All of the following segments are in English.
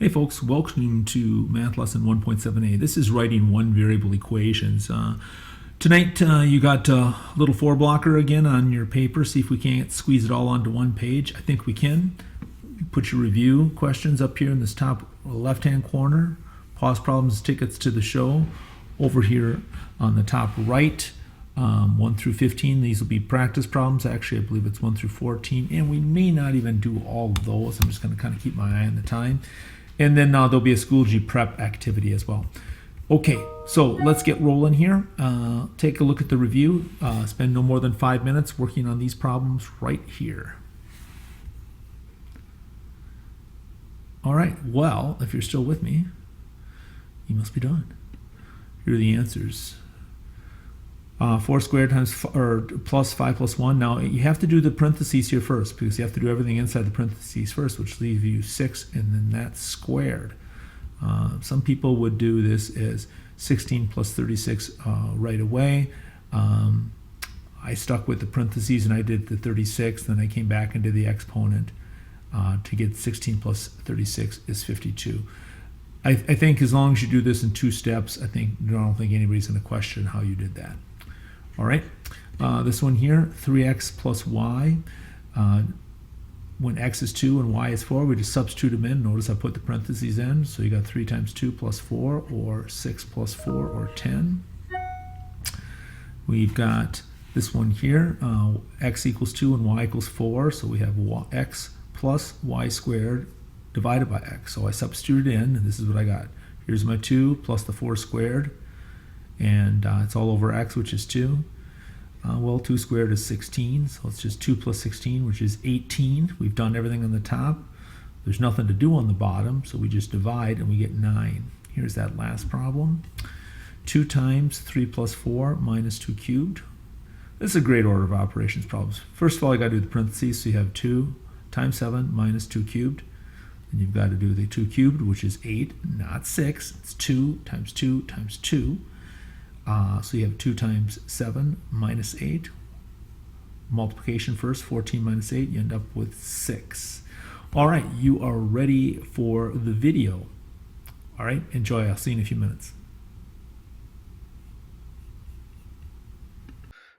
Hey folks, welcome to Math Lesson 1.7a. This is writing one variable equations. Tonight you got a little 4-blocker again on your paper. See if we can't squeeze it all onto one page. I think we can. Put your review questions up here in this top left-hand corner. Pause problems, tickets to the show. Over here on the top right, 1 through 15. These will be practice problems. Actually, I believe it's 1 through 14. And we may not even do all of those. I'm just going to kind of keep my eye on the time. And then there'll be a Schoology prep activity as well. Okay, so let's get rolling here. Take a look at the review. Spend no more than 5 minutes working on these problems right here. All right, well, if you're still with me, you must be done. Here are the answers. 4 squared times or plus 5 plus 1. Now you have to do the parentheses here first because you have to do everything inside the parentheses first, which leaves you 6, and then that's squared. Some people would do this as 16 plus 36 right away. I stuck with the parentheses and I did the 36, then I came back and did the exponent to get 16 plus 36 is 52. I think as long as you do this in 2 steps, I don't think anybody's going to question how you did that. All right, this one here, 3x plus y. When x is 2 and y is 4, we just substitute them in. Notice I put the parentheses in, so you got 3 times 2 plus 4, or 6 plus 4, or 10. We've got this one here, x equals 2 and y equals 4, so we have x plus y squared divided by x. So I substituted in, and this is what I got. Here's my 2 plus the 4 squared, and it's all over x, which is 2. Well, 2 squared is 16, so it's just 2 plus 16, which is 18. We've done everything on the top. There's nothing to do on the bottom, so we just divide and we get 9. Here's that last problem. 2 times 3 plus 4 minus 2 cubed. This is a great order of operations problems. First of all, you got to do the parentheses, so you have 2 times 7 minus 2 cubed. And you've got to do the 2 cubed, which is 8, not 6. It's 2 times 2 times 2. So you have 2 times 7 minus 8. Multiplication first, 14 minus 8, you end up with 6. All right, you are ready for the video. All right, enjoy. I'll see you in a few minutes.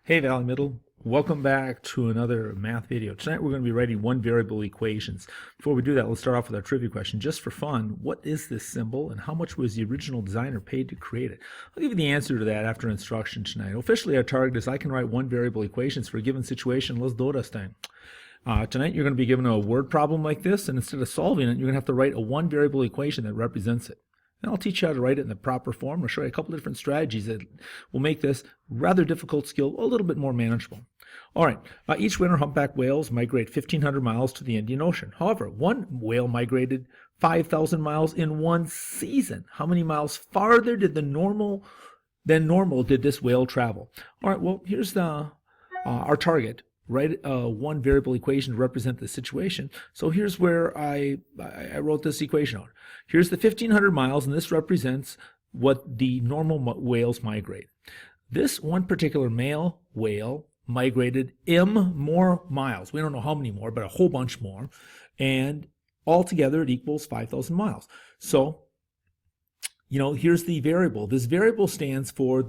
Hey, Valley Middle. Welcome back to another math video. Tonight we're going to be writing one variable equations. Before we do that, let's start off with our trivia question. Just for fun, what is this symbol and how much was the original designer paid to create it? I'll give you the answer to that after instruction tonight. Officially, our target is I can write one variable equations for a given situation. Let's do this thing. Tonight you're going to be given a word problem like this, and instead of solving it, you're going to have to write a one variable equation that represents it. And I'll teach you how to write it in the proper form. I'll show you a couple of different strategies that will make this rather difficult skill a little bit more manageable. All right, each winter humpback whales migrate 1,500 miles to the Indian Ocean. However, one whale migrated 5,000 miles in one season. How many miles farther than normal did this whale travel? All right, well, here's our target. Write one variable equation to represent the situation. So here's where I wrote this equation out. Here's the 1,500 miles, and this represents what the normal whales migrate. This one particular male whale migrated m more miles. We don't know how many more, but a whole bunch more. And altogether, it equals 5,000 miles. So, here's the variable. This variable stands for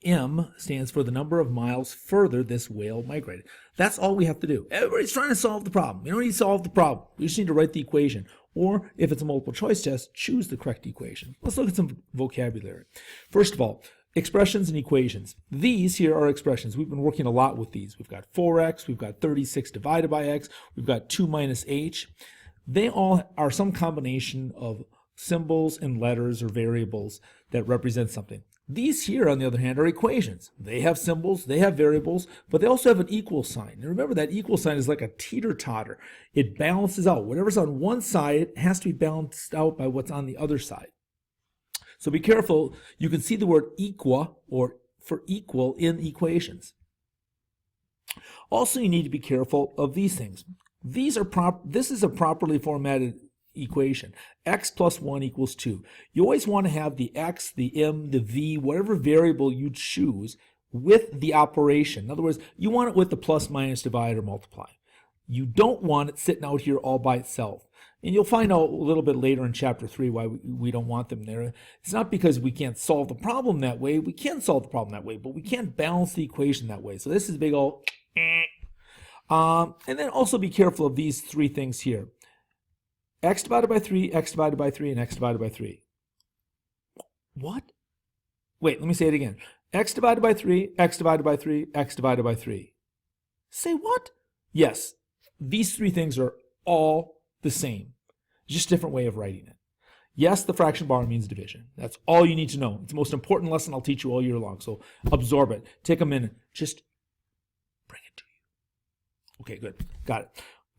M stands for the number of miles further this whale migrated. That's all we have to do. Everybody's trying to solve the problem. You don't need to solve the problem. You just need to write the equation. Or if it's a multiple choice test, choose the correct equation. Let's look at some vocabulary. First of all, expressions and equations. These here are expressions. We've been working a lot with these. We've got 4x, we've got 36 divided by x, we've got 2 minus h. They all are some combination of symbols and letters or variables that represent something. These here, on the other hand, are equations. They have symbols, they have variables, but they also have an equal sign. And remember, that equal sign is like a teeter-totter. It balances out. Whatever's on one side, it has to be balanced out by what's on the other side. So be careful. You can see the word equa, or for equal, in equations. Also, you need to be careful of these things. This is a properly formatted equation. X plus 1 equals 2. You always want to have the x, the m, the v, whatever variable you choose with the operation. In other words, you want it with the plus, minus, divide, or multiply. You don't want it sitting out here all by itself. And you'll find out a little bit later in chapter 3 why we don't want them there. It's not because we can't solve the problem that way. We can solve the problem that way, but we can't balance the equation that way. So this is big old and then also be careful of these three things here. X divided by 3, x divided by 3, and x divided by 3. What? Wait, let me say it again. X divided by 3, x divided by 3, x divided by 3. Say what? Yes, these three things are all the same. Just a different way of writing it. Yes, the fraction bar means division. That's all you need to know. It's the most important lesson I'll teach you all year long. So absorb it. Take a minute. Just bring it to you. Okay, good. Got it.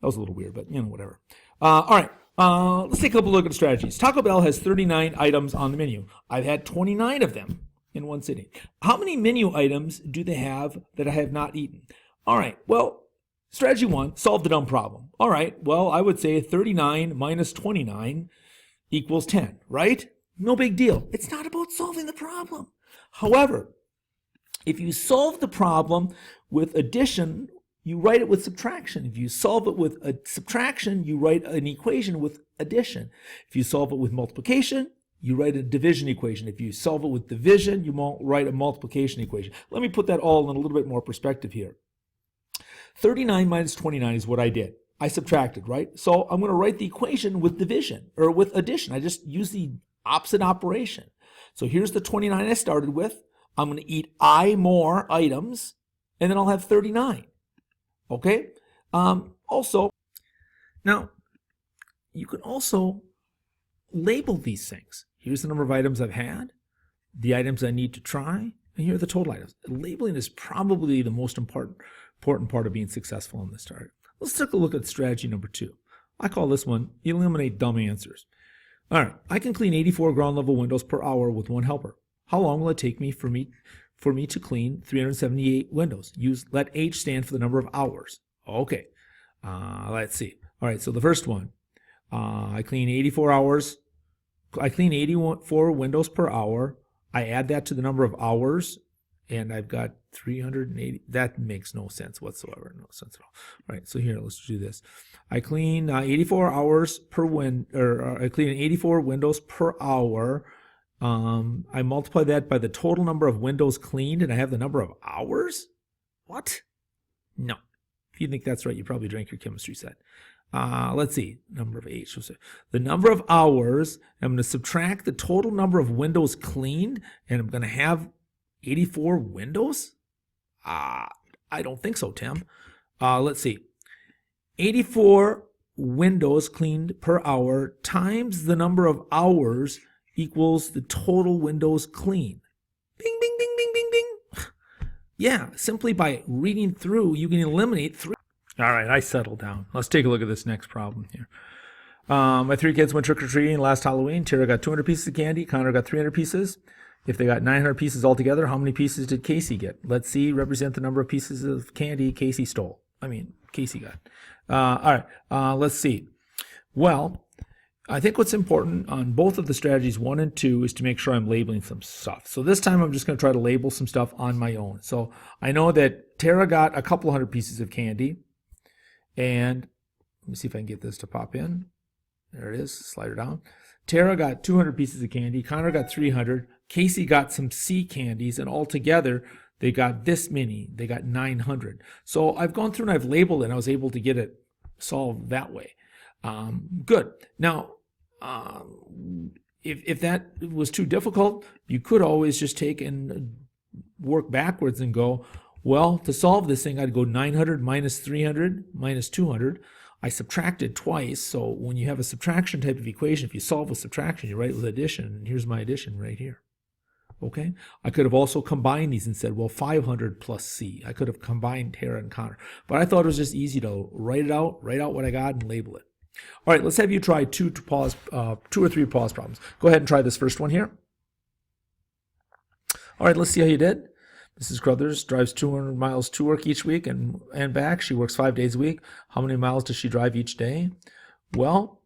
That was a little weird, but whatever. All right. Let's take a look at the strategies. Taco Bell has 39 items on the menu. I've had 29 of them in one sitting. How many menu items do they have that I have not eaten? All right. Well, strategy 1, solve the dumb problem. All right. Well, I would say 39 minus 29 equals 10, right? No big deal. It's not about solving the problem. However, if you solve the problem with addition, you write it with subtraction. If you solve it with a subtraction, you write an equation with addition. If you solve it with multiplication, you write a division equation. If you solve it with division, you write a multiplication equation. Let me put that all in a little bit more perspective here. 39 minus 29 is what I did. I subtracted, right? So I'm going to write the equation with division or with addition. I just use the opposite operation. So here's the 29 I started with. I'm going to eat I more items, and then I'll have 39. Okay? Also, now, you can also label these things. Here's the number of items I've had, the items I need to try, and here are the total items. Labeling is probably the most important part of being successful in this target. Let's take a look at strategy number 2. I call this one eliminate dumb answers. All right, I can clean 84 ground level windows per hour with one helper. How long will it take me for me to clean 378 windows? Let H stand for the number of hours. Okay, let's see. All right, so the first one, I clean 84 hours. I clean 84 windows per hour. I add that to the number of hours, and I've got 380. That makes no sense whatsoever. No sense at all. All right, so here, let's do this. I clean 84 hours per I clean 84 windows per hour. I multiply that by the total number of windows cleaned, and I have the number of hours? What? No. If you think that's right, you probably drank your chemistry set. Let's see, number of H. The number of hours, I'm going to subtract the total number of windows cleaned, and I'm going to have 84 windows? I don't think so, Tim. Let's see. 84 windows cleaned per hour times the number of hours equals the total windows cleaned. Bing, bing, bing, bing, bing, bing. Yeah, simply by reading through, you can eliminate 3. All right, I settled down. Let's take a look at this next problem here. My 3 kids went trick-or-treating last Halloween. Tara got 200 pieces of candy. Connor got 300 pieces. If they got 900 pieces altogether, how many pieces did Casey get? Let's see, represent the number of pieces of candy Casey got. All right, let's see. Well, I think what's important on both of the strategies 1 and 2 is to make sure I'm labeling some stuff. So this time I'm just going to try to label some stuff on my own. So I know that Tara got a couple hundred pieces of candy. And let me see if I can get this to pop in. There it is. Slide her down. Tara got 200 pieces of candy. Connor got 300. Casey got some C candies. And altogether, they got this many. They got 900. So I've gone through and I've labeled it. And I was able to get it solved that way. Good. Now, if that was too difficult, you could always just take and work backwards and go, well, to solve this thing, I'd go 900 minus 300 minus 200. I subtracted twice, so when you have a subtraction type of equation, if you solve with subtraction, you write it with addition, and here's my addition right here. Okay? I could have also combined these and said, well, 500 plus C. I could have combined Tara and Connor. But I thought it was just easy to write out what I got and label it. All right, let's have you try 2 or 3 pause problems. Go ahead and try this first one here. All right, let's see how you did. Mrs. Crothers drives 200 miles to work each week and back. She works 5 days a week. How many miles does she drive each day? Well,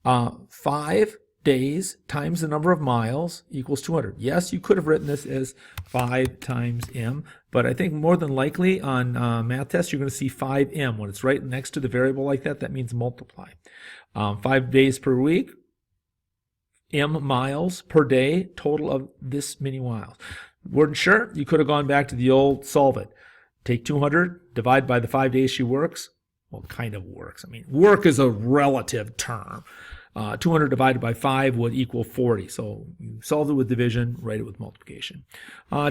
5 days times the number of miles equals 200. Yes, you could have written this as 5 times m, but I think more than likely on math tests, you're going to see 5m. When it's right next to the variable like that, that means multiply. 5 days per week, m miles per day, total of this many miles. Weren't sure? You could have gone back to the old solve it. Take 200, divide by the 5 days she works. Well, kind of works. I mean, work is a relative term. 200 divided by 5 would equal 40. So you solve it with division, write it with multiplication.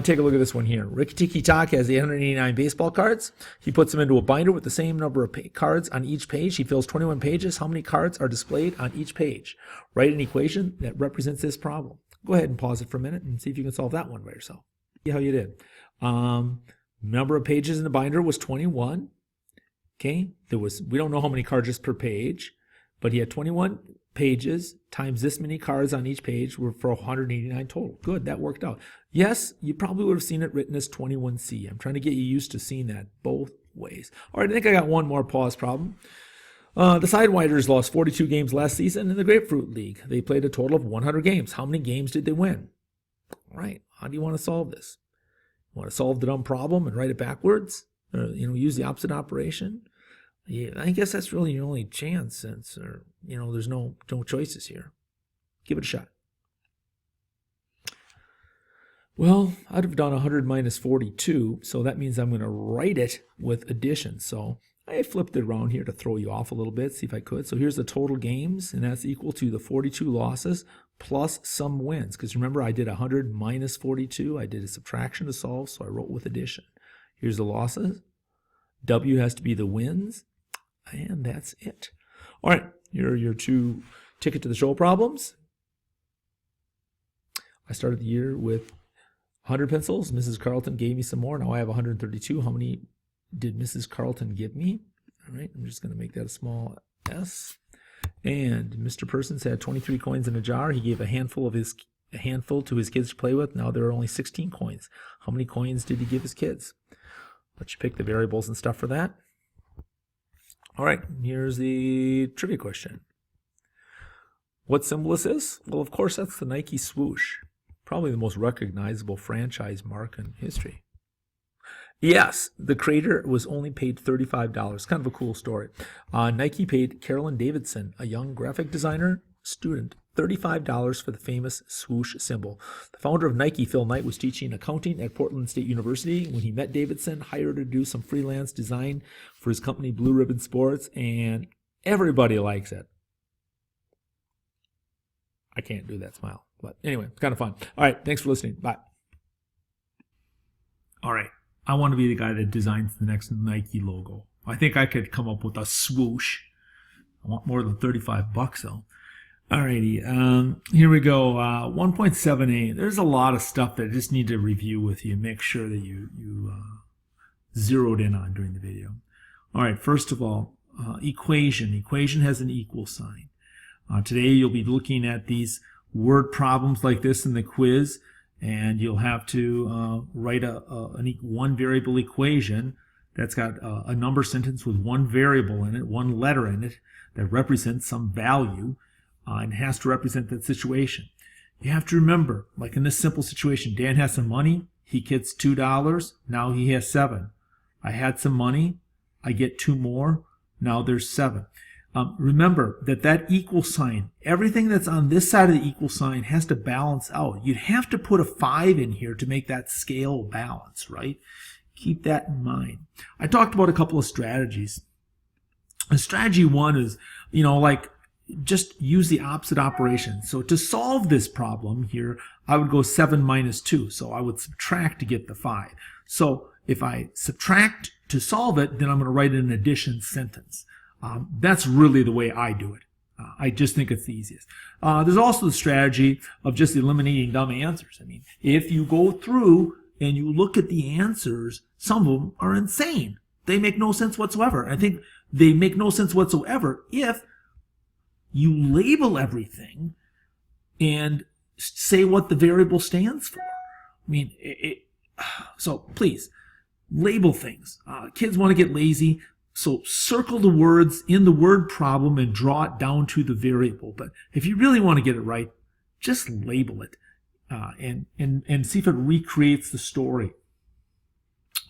Take a look at this one here. Ricky Tiki Talk has 889 baseball cards. He puts them into a binder with the same number of cards on each page. He fills 21 pages. How many cards are displayed on each page? Write an equation that represents this problem. Go ahead and pause it for a minute and see if you can solve that one by yourself. See how you did. Number of pages in the binder was 21. Okay, we don't know how many cards per page, but he had 21 pages times this many cards on each page were for 189 total. Good, that worked out. Yes, you probably would have seen it written as 21C. I'm trying to get you used to seeing that both ways. All right, I think I got one more pause problem. The Sidewinders lost 42 games last season in the Grapefruit League. They played a total of 100 games. How many games did they win? All right, how do you want to solve this? You want to solve the dumb problem and write it backwards? Or, use the opposite operation? Yeah, I guess that's really your only chance since, there's no choices here. Give it a shot. Well, I'd have done 100 minus 42, so that means I'm going to write it with addition. So I flipped it around here to throw you off a little bit, see if I could. So here's the total games, and that's equal to the 42 losses plus some wins. Because remember, I did 100 minus 42. I did a subtraction to solve, so I wrote with addition. Here's the losses. W has to be the wins. And that's it. All right, here are your 2 ticket to the show problems. I started the year with 100 pencils. Mrs. Carlton gave me some more. Now I have 132. How many did Mrs. Carlton give me? All right, I'm just going to make that a small s. And Mr. Persons had 23 coins in a jar. He gave a handful to his kids to play with. Now there are only 16 coins. How many coins did he give his kids? Let you pick the variables and stuff for that. All right, here's the trivia question. What symbol is this? Well, of course, that's the Nike swoosh. Probably the most recognizable franchise mark in history. Yes, the creator was only paid $35. Kind of a cool story. Nike paid Carolyn Davidson, a young graphic designer student, $35 for the famous swoosh symbol. The founder of Nike, Phil Knight, was teaching accounting at Portland State University when he met Davidson, hired her to do some freelance design for his company Blue Ribbon Sports, and everybody likes it. I can't do that smile, but anyway, it's kind of fun. All right, thanks for listening. Bye. All right, I want to be the guy that designs the next Nike logo. I think I could come up with a swoosh. I want more than $35 though. Alrighty, here we go. 1.78. There's a lot of stuff that I just need to review with you. Make sure that you zeroed in on during the video. All right, first of all, equation. Equation has an equal sign. Today you'll be looking at these word problems like this in the quiz, and you'll have to write one variable equation that's got a number sentence with one variable in it, one letter in it that represents some value. And has to represent that situation. You have to remember, like in this simple situation, Dan has some money, he gets $2, now he has 7. I had some money, I get 2 more, now there's 7. Remember that equal sign, everything that's on this side of the equal sign has to balance out. You'd have to put a 5 in here to make that scale balance, right? Keep that in mind. I talked about a couple of strategies. Strategy 1 is, just use the opposite operation. So to solve this problem here, I would go 7 minus 2. So I would subtract to get the 5. So if I subtract to solve it, then I'm going to write an addition sentence. That's really the way I do it. I just think it's the easiest. There's also the strategy of just eliminating dumb answers. I mean, if you go through and you look at the answers, some of them are insane. They make no sense whatsoever. I think they make no sense whatsoever if you label everything and say what the variable stands for. I mean, so please, label things. Kids want to get lazy, so circle the words in the word problem and draw it down to the variable. But if you really want to get it right, just label it and see if it recreates the story.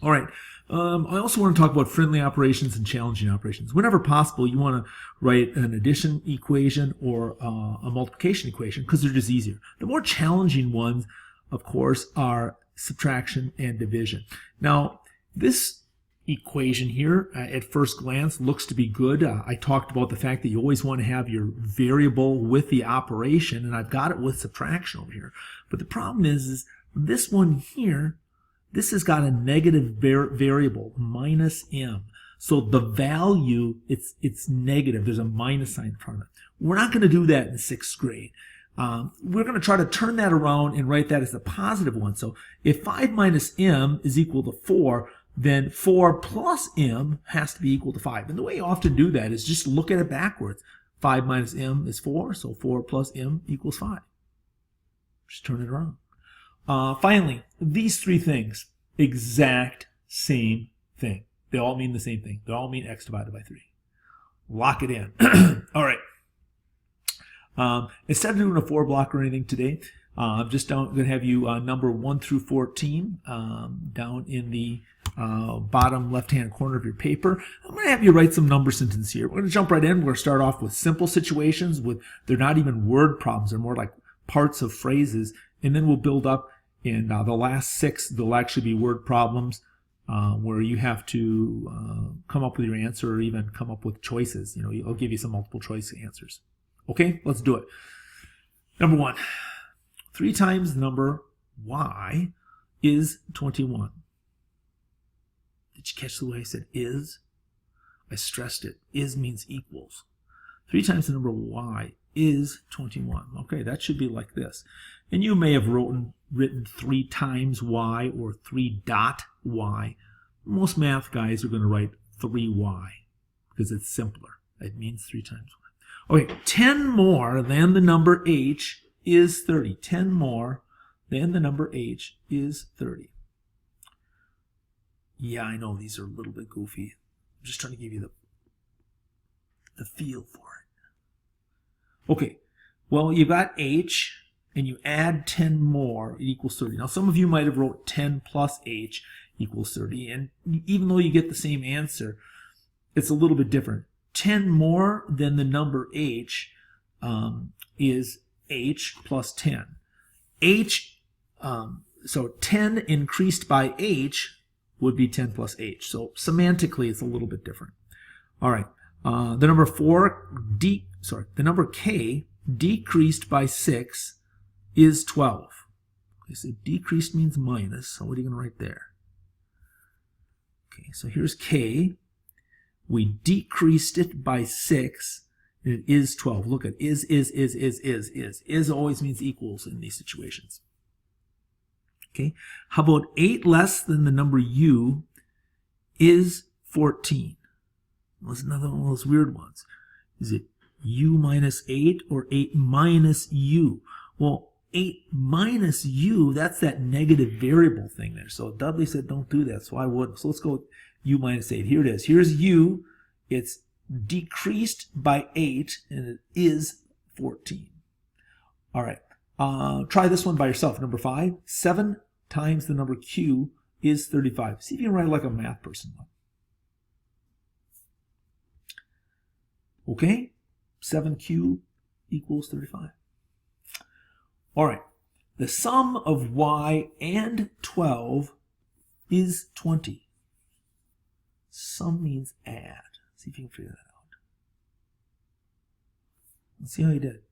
All right. I also want to talk about friendly operations and challenging operations. Whenever possible, you want to write an addition equation or a multiplication equation because they're just easier. The more challenging ones, of course, are subtraction and division. Now, this equation here at first glance looks to be good. I talked about the fact that you always want to have your variable with the operation, and I've got it with subtraction over here. But the problem is this one here, this has got a negative variable, minus m. So the value, it's negative. There's a minus sign in front of it. We're not going to do that in 6th grade. We're going to try to turn that around and write that as a positive one. So if 5 minus m is equal to 4, then 4 plus m has to be equal to 5. And the way you often do that is just look at it backwards. 5 minus m is 4, so 4 plus m equals 5. Just turn it around. Finally, these three things, exact same thing. They all mean the same thing. They all mean x divided by 3. Lock it in. All right. Instead of doing a 4 block or anything today, I'm just going to have you number 1 through 14 down in the bottom left-hand corner of your paper. I'm going to have you write some number sentences here. We're going to jump right in. We're going to start off with simple situations. They're not even word problems. They're more like parts of phrases. And then we'll build up. In the last 6, there'll actually be word problems where you have to come up with your answer or even come up with choices. You know, I'll give you some multiple choice answers. Okay, let's do it. Number 1, 3 times the number y is 21. Did you catch the way I said is? I stressed it. Is means equals. 3 times the number y is 21. Okay, that should be like this. And you may have written 3 times y or 3 dot y. Most math guys are going to write 3y because it's simpler. It means 3 times y. Okay, 10 more than the number h is 30. 10 more than the number h is 30. Yeah, I know these are a little bit goofy. I'm just trying to give you the feel for it. Okay, well, you got h, and you add 10 more, it equals 30. Now, some of you might have wrote 10 plus h equals 30, and even though you get the same answer, it's a little bit different. 10 more than the number h is h plus 10. So 10 increased by h would be 10 plus h. So semantically, it's a little bit different. All right, the number k decreased by 6 is 12. Okay, so decreased means minus, so what are you going to write there? Okay, so here's k. We decreased it by 6, and it is 12. Look at is. Is always means equals in these situations. Okay, how about 8 less than the number u is 14? Well, that's another one of those weird ones. Is it u minus 8 or 8 minus u? Well, 8 minus u, that's that negative variable thing there. So Dudley said don't do that, so I wouldn't. So let's go with u minus 8. Here it is. Here's u. It's decreased by 8, and it is 14. All right. Try this one by yourself. Number 5. 7 times the number q is 35. See if you can write it like a math person. Okay? 7q equals 35. All right. The sum of y and 12 is 20. Sum means add. See if you can figure that out. Let's see how you did.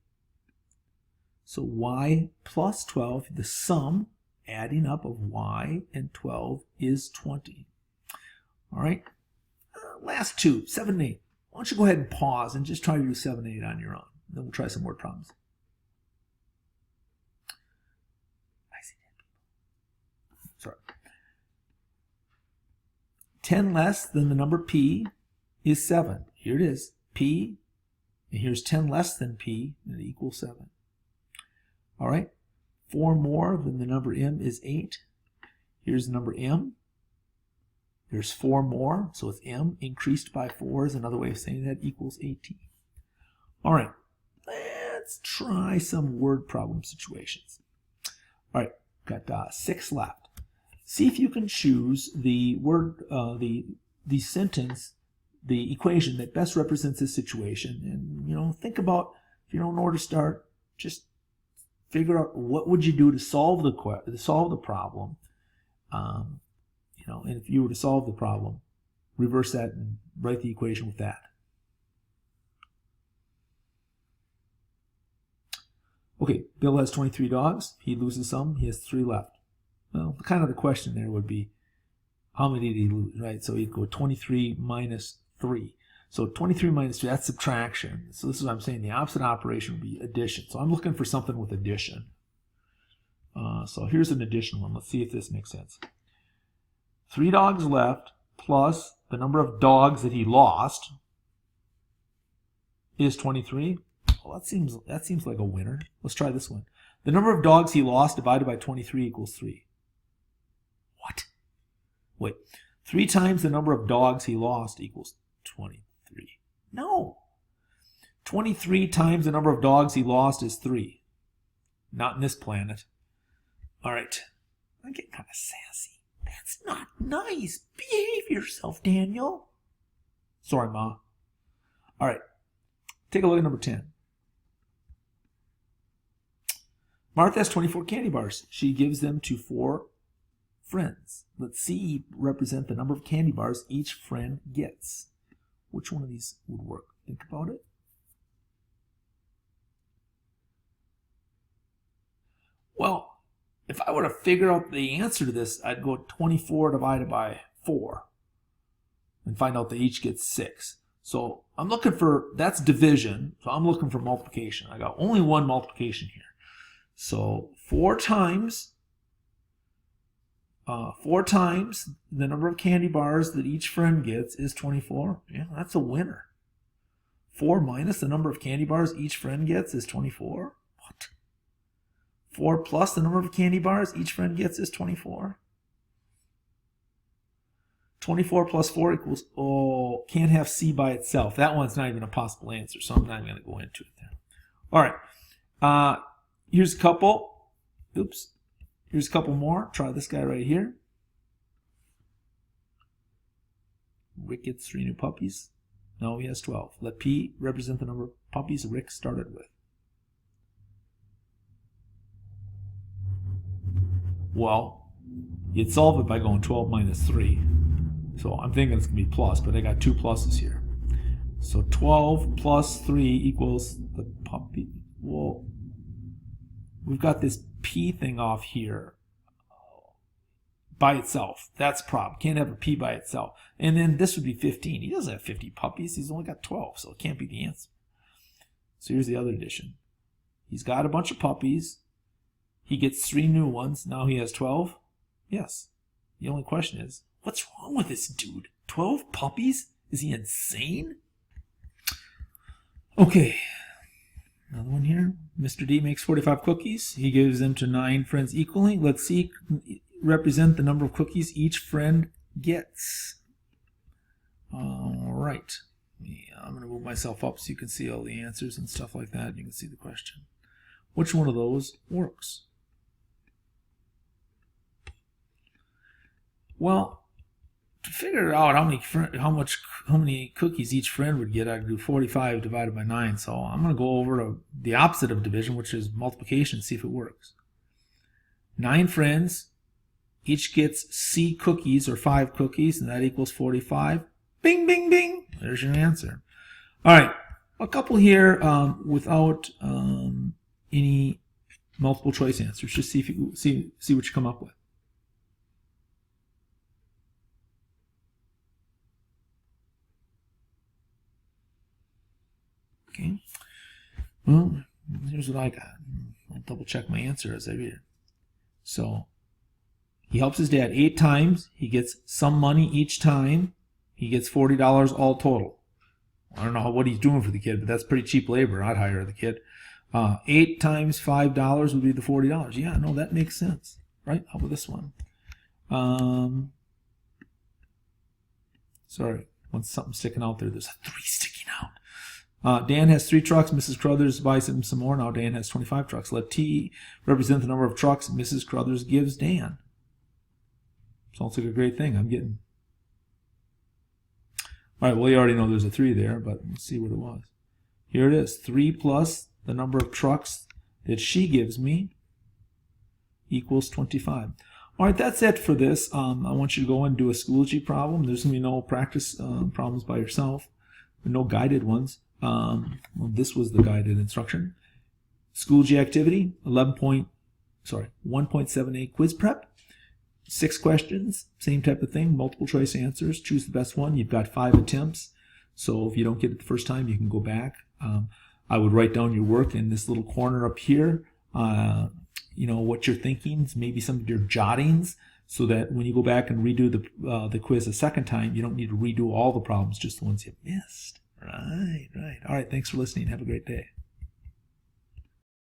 So y plus 12, the sum adding up of y and 12 is 20. All right. Last 2, 7 and 8. Why don't you go ahead and pause and just try to do 7 and 8 on your own. Then we'll try some word problems. Sorry. 10 less than the number p is 7. Here it is. P, and here's 10 less than p, and it equals 7. All right. 4 more than the number m is 8. Here's the number m. There's 4 more, so it's m increased by 4 is another way of saying that equals 18. All right, let's try some word problem situations. All right, got 6 left. See if you can choose the word, the sentence, the equation that best represents this situation. And, think about, if you don't know where to start, just figure out what would you do to solve the problem. And if you were to solve the problem, reverse that and write the equation with that. Okay, Bill has 23 dogs. He loses some. He has 3 left. Well, kind of the question there would be, how many did he lose, right? So he'd go 23 minus 3. So 23 minus 3, that's subtraction. So this is what I'm saying. The opposite operation would be addition. So I'm looking for something with addition. So here's an addition one. Let's see if this makes sense. 3 dogs left plus the number of dogs that he lost is 23. Well, that seems like a winner. Let's try this one. The number of dogs he lost divided by 23 equals 3. What? Wait. 3 times the number of dogs he lost equals 23. No. 23 times the number of dogs he lost is 3. Not in this planet. All right. I'm getting kind of sassy. That's not nice. Behave yourself, Daniel. Sorry, Ma. All right. Take a look at number 10. Martha has 24 candy bars. She gives them to 4 friends. Let C represent the number of candy bars each friend gets. Which one of these would work? Think about it. Well, if I were to figure out the answer to this, I'd go 24 divided by 4 and find out they each get 6. So I'm looking for, that's division, so I'm looking for multiplication. I got only one multiplication here. So 4 times the number of candy bars that each friend gets is 24. Yeah, that's a winner. 4 minus the number of candy bars each friend gets is 24. What? 4 plus the number of candy bars each friend gets is 24. 24 plus 4 equals, oh, can't have C by itself. That one's not even a possible answer, so I'm not even going to go into it there. All right. Here's a couple. Oops. Here's a couple more. Try this guy right here. Rick gets 3 new puppies. No, he has 12. Let P represent the number of puppies Rick started with. Well, you'd solve it by going 12 minus 3. So I'm thinking it's going to be plus, but I got 2 pluses here. So 12 plus 3 equals the puppy. Well, we've got this P thing off here by itself. That's a problem. Can't have a P by itself. And then this would be 15. He doesn't have 50 puppies. He's only got 12, so it can't be the answer. So here's the other addition. He's got a bunch of puppies. He gets 3 new ones. Now he has 12. Yes. The only question is, what's wrong with this dude? 12 puppies? Is he insane? Okay. Another one here. Mr. D makes 45 cookies. He gives them to 9 friends equally. Let's see, represent the number of cookies each friend gets. All right. Yeah, I'm going to move myself up so you can see all the answers and stuff like that. You can see the question. Which one of those works? Well, to figure out how many cookies each friend would get, I could do 45 divided by 9. So I'm going to go over to the opposite of division, which is multiplication, see if it works. 9 friends, each gets C cookies or 5 cookies, and that equals 45. Bing, bing, bing. There's your answer. All right, a couple here without any multiple choice answers. Just see if you see what you come up with. Okay. Well, here's what I got. I'll double check my answer as I read it. So he helps his dad 8 times. He gets some money each time. He gets $40 all total. I don't know what he's doing for the kid, but that's pretty cheap labor. I'd hire the kid. 8 times $5 would be the $40. Yeah, no, that makes sense, right? How about this one? Sorry, once something's sticking out there, there's a 3 sticking out. Dan has 3 trucks. Mrs. Crothers buys him some more. Now Dan has 25 trucks. Let T represent the number of trucks Mrs. Crothers gives Dan. Sounds like a great thing. I'm getting... All right, well, you already know there's a 3 there, but let's see what it was. Here it is, 3 plus the number of trucks that she gives me equals 25. All right, that's it for this. I want you to go and do a Schoology problem. There's going to be no practice problems by yourself, no guided ones. Well, this was the guided instruction. Schoology activity, 1.78 quiz prep. 6 questions, same type of thing, multiple choice answers. Choose the best one. You've got 5 attempts. So if you don't get it the first time, you can go back. I would write down your work in this little corner up here. You know, what you're thinking, maybe some of your jottings, so that when you go back and redo the quiz a second time, you don't need to redo all the problems, just the ones you missed. Right. All right, thanks for listening. Have a great day.